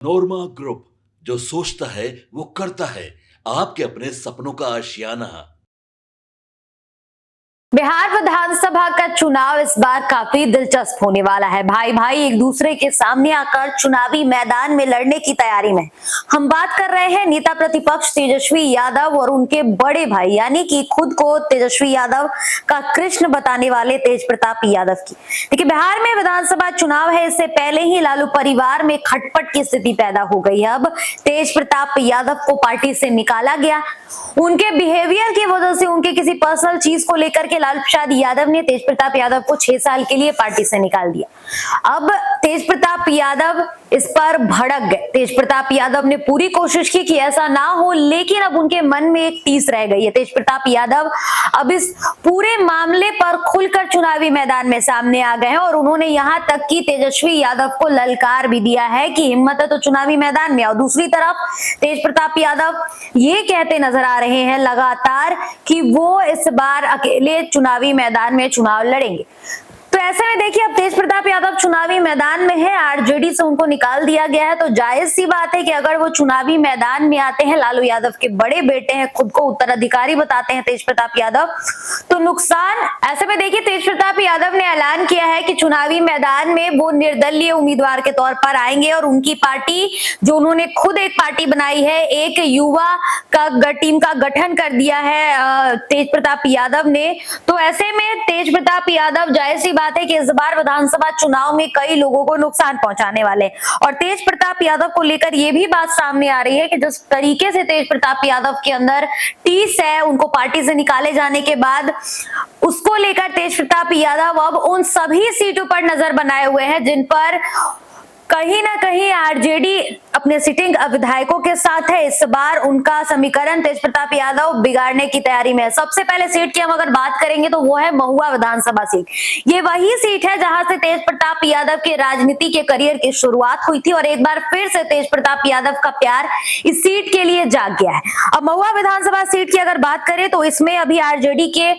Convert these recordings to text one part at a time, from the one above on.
नोरमा group, जो सोचता है वो करता है। आपके अपने सपनों का आशियाना। बिहार विधानसभा का चुनाव इस बार काफी दिलचस्प होने वाला है। भाई भाई एक दूसरे के सामने आकर चुनावी मैदान में लड़ने की तैयारी में। हम बात कर रहे हैं नेता प्रतिपक्ष तेजस्वी यादव और उनके बड़े भाई यानी कि खुद को तेजस्वी यादव का कृष्ण बताने वाले तेज प्रताप यादव की। देखिए, बिहार में विधानसभा चुनाव है, इससे पहले ही लालू परिवार में खटपट की स्थिति पैदा हो गई है। अब तेज प्रताप यादव को पार्टी से निकाला गया। उनके बिहेवियर की वजह से, उनके किसी पर्सनल चीज को लेकर के लालू प्रसाद यादव ने तेज प्रताप यादव को 6 साल के लिए पार्टी से निकाल दिया। अब तेज प्रताप यादव इस पर भड़क गए। तेज प्रताप यादव ने पूरी कोशिश की कि ऐसा ना हो, लेकिन अब उनके मन में एक टीस रह गई है। तेज प्रताप यादव अब इस पूरे मामले पर खुलकर चुनावी मैदान में सामने आ गए हैं और उन्होंने यहां तक कि तेजस्वी यादव को ललकार भी दिया है कि हिम्मत है तो चुनावी मैदान में आओ। दूसरी तरफ तेज प्रताप यादव ये कहते नजर आ रहे हैं लगातार कि वो इस बार अकेले चुनावी मैदान में चुनाव लड़ेंगे। तो ऐसे में देखिए, अब तेज प्रताप यादव चुनावी मैदान में है, आरजेडी से उनको निकाल दिया गया है, तो जायज सी बात है कि अगर वो चुनावी मैदान में आते हैं, लालू यादव के बड़े बेटे हैं, खुद को उत्तराधिकारी बताते हैं तेज प्रताप यादव, तो नुकसान। ऐसे में देखिए, तेज प्रताप यादव ने ऐलान किया है कि चुनावी मैदान में वो निर्दलीय उम्मीदवार के तौर पर आएंगे और उनकी पार्टी, जो उन्होंने खुद एक पार्टी बनाई है, एक युवा का टीम का गठन कर दिया है तेज प्रताप यादव ने। तो ऐसे में तेज प्रताप यादव, जायज सी बात है कि इस बार विधानसभा चुनाव में कई लोगों को नुकसान पहुंचाने वाले हैं। और तेज प्रताप यादव को लेकर यह भी बात सामने आ रही है कि जिस तरीके से तेज प्रताप यादव के अंदर टीस है, उनको पार्टी से निकाले जाने के बाद, उसको लेकर तेज प्रताप यादव अब उन सभी सीटों पर नजर बनाए हुए हैं जिन पर कहीं ना कहीं आरजेडी अपने सिटिंग विधायकों के साथ है। इस बार उनका समीकरण तेज प्रताप यादव बिगाड़ने की तैयारी में है। सबसे पहले सीट की हम अगर बात करेंगे तो वो है महुआ विधानसभा सीट। ये वही सीट है जहां से तेज प्रताप यादव के राजनीति के करियर की शुरुआत हुई थी और एक बार फिर से तेज प्रताप यादव का प्यार इस सीट के लिए जाग गया है। अब महुआ विधानसभा सीट की अगर बात करें तो इसमें अभी आरजेडी के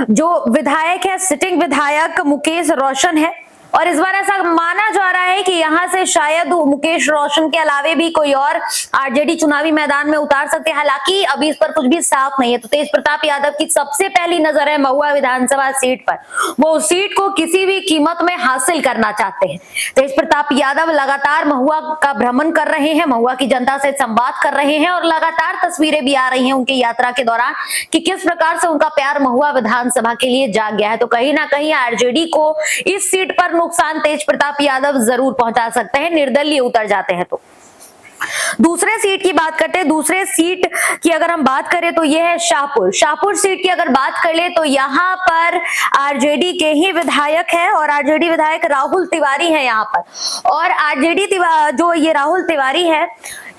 जो विधायक है, सिटिंग विधायक मुकेश रोशन है और इस बार ऐसा माना जा रहा है कि यहां से शायद मुकेश रोशन के अलावे भी कोई और आरजेडी चुनावी मैदान में उतार सकते हैं। हालांकि अभी इस पर कुछ भी साफ नहीं है। तो तेज प्रताप यादव की सबसे पहली नजर है महुआ विधानसभा सीट पर। वो उस सीट को किसी भी कीमत में हासिल करना चाहते हैं। तेज प्रताप यादव लगातार महुआ का भ्रमण कर रहे हैं, महुआ की जनता से संवाद कर रहे हैं और लगातार तस्वीरें भी आ रही हैं उनकी यात्रा के दौरान कि किस प्रकार से उनका प्यार महुआ विधानसभा के लिए जाग गया है। तो कहीं ना कहीं आरजेडी को इस सीट पर नुकसान तेज प्रताप यादव जरूर पहुंचा सकते हैं, निर्दलीय उतर जाते हैं तो। दूसरे सीट की बात करते हैं। दूसरे सीट की अगर हम बात करें तो यह है शाहपुर। शाहपुर सीट की अगर बात कर ले तो यहाँ पर आरजेडी के ही विधायक है और आरजेडी विधायक राहुल तिवारी है यहाँ पर। और आरजेडी जो ये राहुल तिवारी है,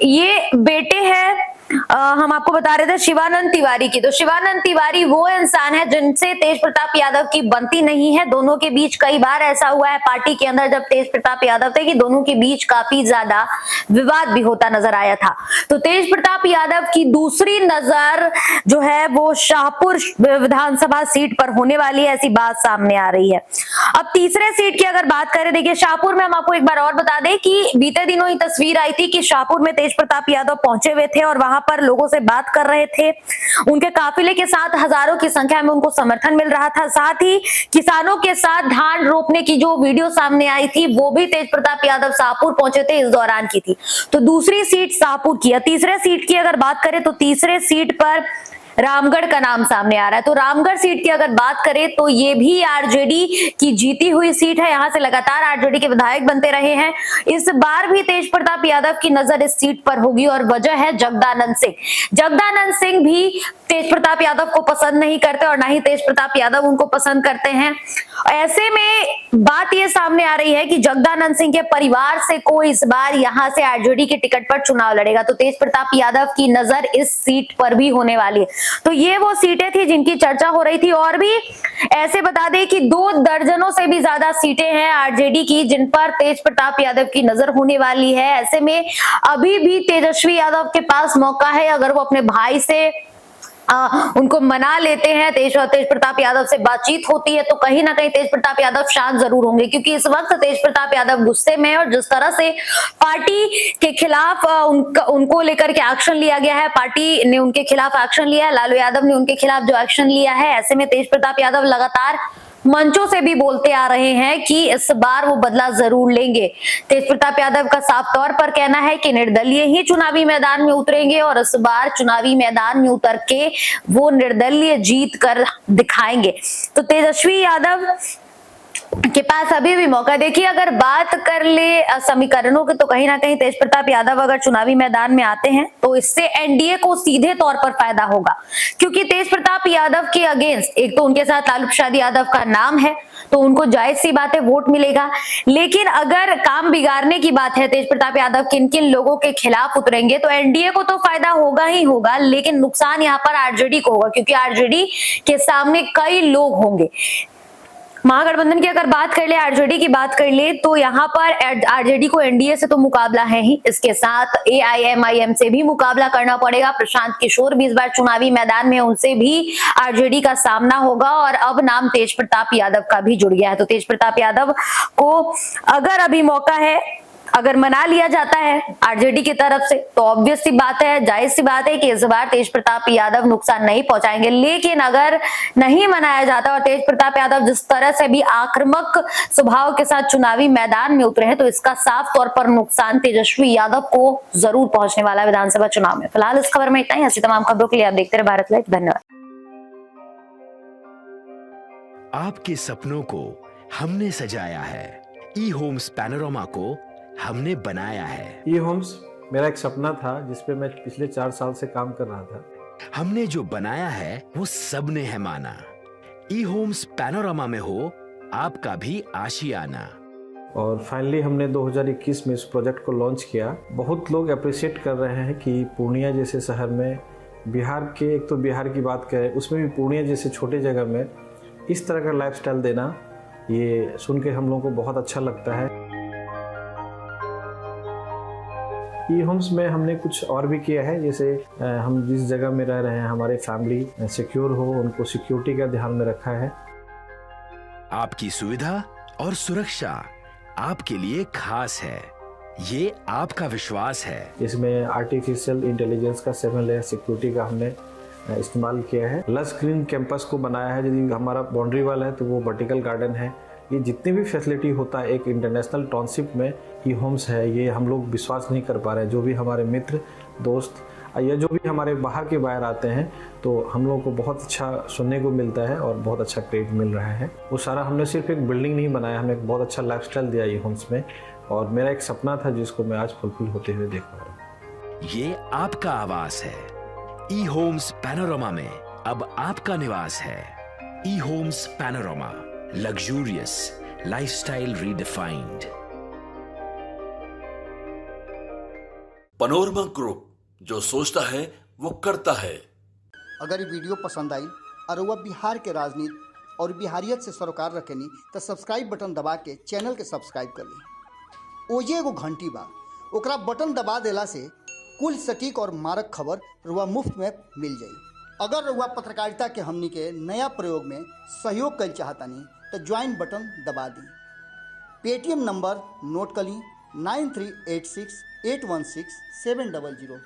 ये बेटे हैं हम आपको बता रहे थे शिवानंद तिवारी की। तो शिवानंद तिवारी वो इंसान है जिनसे तेज प्रताप यादव की बनती नहीं है। दोनों के बीच कई बार ऐसा हुआ है पार्टी के अंदर जब तेज प्रताप यादव थे कि दोनों के बीच काफी ज्यादा विवाद भी होता नजर आया था। तो तेज प्रताप यादव की दूसरी नजर जो है वो शाहपुर विधानसभा सीट पर होने वाली है, ऐसी बात सामने आ रही है। अब तीसरे सीट की अगर बात करें, देखिए शाहपुर में हम आपको एक बार और बता दें कि बीते दिनों ही तस्वीर आई थी कि शाहपुर में तेज प्रताप यादव पहुंचे हुए थे और वहां पर लोगों से बात कर रहे थे। उनके काफिले के साथ हजारों की संख्या में उनको समर्थन मिल रहा था। साथ ही किसानों के साथ धान रोपने की जो वीडियो सामने आई थी वो भी तेज प्रताप यादव शाहपुर पहुंचे थे इस दौरान की थी। तो दूसरी सीट शाहपुर की है। तीसरे सीट की अगर बात करें तो तीसरे सीट पर रामगढ़ का नाम सामने आ रहा है। तो रामगढ़ सीट की अगर बात करें तो ये भी आरजेडी की जीती हुई सीट है। यहां से लगातार आरजेडी के विधायक बनते रहे हैं। इस बार भी तेज प्रताप यादव की नजर इस सीट पर होगी और वजह है जगदानंद सिंह। जगदानंद सिंह भी तेज प्रताप यादव को पसंद नहीं करते और ना ही तेज प्रताप यादव उनको पसंद करते हैं। ऐसे में बात यह सामने आ रही है कि जगदानंद सिंह के परिवार से कोई इस बार यहां से आरजेडी के टिकट पर चुनाव लड़ेगा। तो तेज प्रताप यादव की नजर इस सीट पर भी होने वाली है। तो ये वो सीटें थी जिनकी चर्चा हो रही थी। और भी ऐसे बता दें कि 2 दर्जनों से भी ज्यादा सीटें हैं आरजेडी की जिन पर तेज प्रताप यादव की नजर होने वाली है। ऐसे में अभी भी तेजस्वी यादव के पास मौका है, अगर वो अपने भाई से उनको मना लेते हैं, तेज प्रताप यादव से बातचीत होती है, तो कहीं ना कहीं तेज प्रताप यादव शांत जरूर होंगे, क्योंकि इस वक्त तेज प्रताप यादव गुस्से में है और जिस तरह से पार्टी के खिलाफ उनको लेकर के एक्शन लिया गया है, पार्टी ने उनके खिलाफ एक्शन लिया है, लालू यादव ने उनके खिलाफ जो एक्शन लिया है, ऐसे में तेज प्रताप यादव लगातार मंचों से भी बोलते आ रहे हैं कि इस बार वो बदला जरूर लेंगे। तेज प्रताप यादव का साफ तौर पर कहना है कि निर्दलीय ही चुनावी मैदान में उतरेंगे और इस बार चुनावी मैदान में उतर के वो निर्दलीय जीत कर दिखाएंगे। तो तेजस्वी यादव के पास अभी भी मौका। देखिए, अगर बात कर ले समीकरणों के, तो कहीं ना कहीं तेज प्रताप यादव अगर चुनावी मैदान में आते हैं तो इससे एनडीए को सीधे तौर पर फायदा होगा, क्योंकि तेज प्रताप यादव के अगेंस्ट एक तो उनके साथ लालू प्रसाद यादव का नाम है, तो उनको जायज सी बात है वोट मिलेगा। लेकिन अगर काम बिगाड़ने की बात है, तेज प्रताप यादव किन किन लोगों के खिलाफ उतरेंगे, तो एनडीए को तो फायदा होगा ही होगा, लेकिन नुकसान यहाँ पर आरजेडी को होगा, क्योंकि आरजेडी के सामने कई लोग होंगे। महागठबंधन की अगर बात कर ले, आरजेडी की बात कर ले, तो यहाँ पर आरजेडी को एनडीए से तो मुकाबला है ही, इसके साथ एआईएमआईएम से भी मुकाबला करना पड़ेगा। प्रशांत किशोर भी इस बार चुनावी मैदान में, उनसे भी आरजेडी का सामना होगा और अब नाम तेज प्रताप यादव का भी जुड़ गया है। तो तेज प्रताप यादव को अगर अभी मौका है, अगर मना लिया जाता है आरजेडी की तरफ से, तो ऑब्वियस सी बात है, जायज सी बात है कि इस बार तेज प्रताप यादव नुकसान नहीं पहुंचाएंगे। लेकिन अगर नहीं मनाया जाता और तेज प्रताप यादव जिस तरह से भी आक्रामक स्वभाव के साथ चुनावी मैदान में उतरे हैं, तो इसका साफ तौर पर नुकसान तेजस्वी यादव को जरूर पहुंचने वाला है विधानसभा चुनाव में। फिलहाल इस खबर में इतना ही। ऐसी तमाम खबरों के लिए आप देखते रहे भारत लाइव। धन्यवाद। आपके सपनों को हमने सजाया है, ई होम्स पैनोरमा को हमने बनाया है। ई होम्स मेरा एक सपना था जिसपे मैं पिछले 4 साल से काम कर रहा था। हमने जो बनाया है वो सबने है माना। ई होम्स पैनोरमा में हो आपका भी आशियाना। और फाइनली हमने 2021 में इस प्रोजेक्ट को लॉन्च किया। बहुत लोग अप्रिशिएट कर रहे हैं कि पूर्णिया जैसे शहर में, बिहार के, एक तो बिहार की बात करें उसमें भी पूर्णिया जैसे छोटे जगह में इस तरह का लाइफस्टाइल देना, ये सुन के हम लोगों को बहुत अच्छा लगता है। ई होम्स में हमने कुछ और भी किया है, जैसे हम जिस जगह में रह रहे हैं हमारे फैमिली सिक्योर हो, उनको सिक्योरिटी का ध्यान में रखा है। आपकी सुविधा और सुरक्षा आपके लिए खास है, ये आपका विश्वास है। इसमें आर्टिफिशियल इंटेलिजेंस का 7 लेयर सिक्योरिटी का हमने इस्तेमाल किया है। लस ग्रीन कैंपस को बनाया है। यदि हमारा बाउंड्री वाल है तो वो वर्टिकल गार्डन है। ये जितनी भी फैसिलिटी होता है एक इंटरनेशनल टाउनशिप में, ई होम्स है, ये हम लोग विश्वास नहीं कर पा रहे हैं। जो भी हमारे मित्र दोस्त या जो भी हमारे बाहर के बाहर आते हैं, तो हम लोगों को बहुत अच्छा सुनने को मिलता है और बहुत अच्छा क्रेडिट मिल रहा है। वो सारा हमने सिर्फ एक बिल्डिंग नहीं बनाया, हमने एक बहुत अच्छा लाइफस्टाइल दिया ई होम्स में, और मेरा एक सपना था जिसको मैं आज फुलफिल होते हुए देख पा रहा हूँ। ये आपका आवास है। ई होम्स पैनोरमा में अब आपका निवास है। E homes Panorama, luxurious lifestyle redefined. Panorama group, जो सोचता है वो करता है। अगर ये वीडियो पसंद आई और वह बिहार के राजनीति और बिहारियत से सरोकार रखेनी, तो सब्सक्राइब बटन दबा के चैनल के सब्सक्राइब कर ली। ओजे एगो घंटी बा, ओकरा बटन दबा देला से कुल सटीक और मारक खबर रुआ मुफ्त में मिल जाई। अगर रुआ पत्रकारिता के हमनी के नया प्रयोग में सहयोग कर चाहतानी, तो ज्वाइन बटन दबा दी। पेटीएम नंबर नोट कर ली 9386816700।